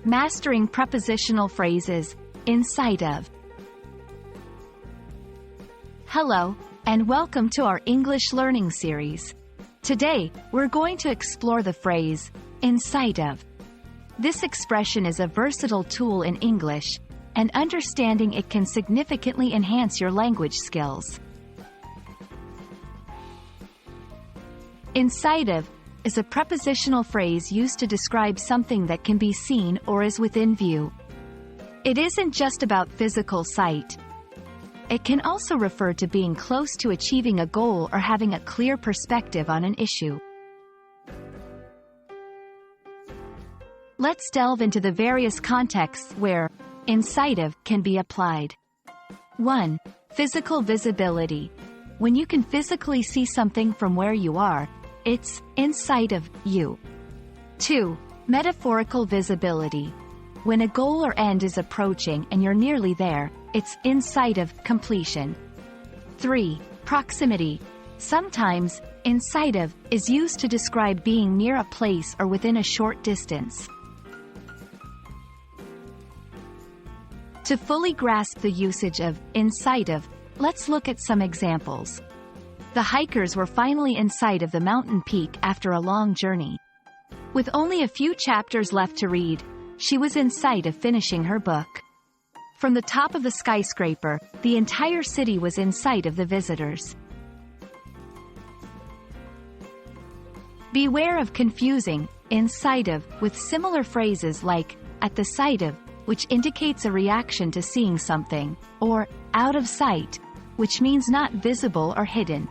Mastering prepositional phrases, inside of. Hello, and welcome to our English learning series. Today, we're going to explore the phrase, inside of. This expression is a versatile tool in English, and understanding it can significantly enhance your language skills. Inside of is a prepositional phrase used to describe something that can be seen or is within view. It isn't just about physical sight. It can also refer to being close to achieving a goal or having a clear perspective on an issue. Let's delve into the various contexts where inside of can be applied. 1. Physical visibility. When you can physically see something from where you are, it's inside of you. 2. Metaphorical visibility. When a goal or end is approaching and you're nearly there, it's inside of completion. 3. Proximity. Sometimes, inside of is used to describe being near a place or within a short distance. To fully grasp the usage of inside of, let's look at some examples. The hikers were finally in sight of the mountain peak after a long journey. With only a few chapters left to read, she was in sight of finishing her book. From the top of the skyscraper, the entire city was in sight of the visitors. Beware of confusing inside of with similar phrases like at the sight of, which indicates a reaction to seeing something, or out of sight, which means not visible or hidden.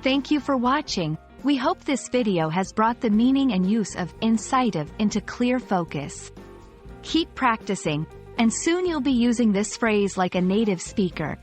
Thank you for watching. We hope this video has brought the meaning and use of inside of into clear focus. Keep practicing, and soon you'll be using this phrase like a native speaker.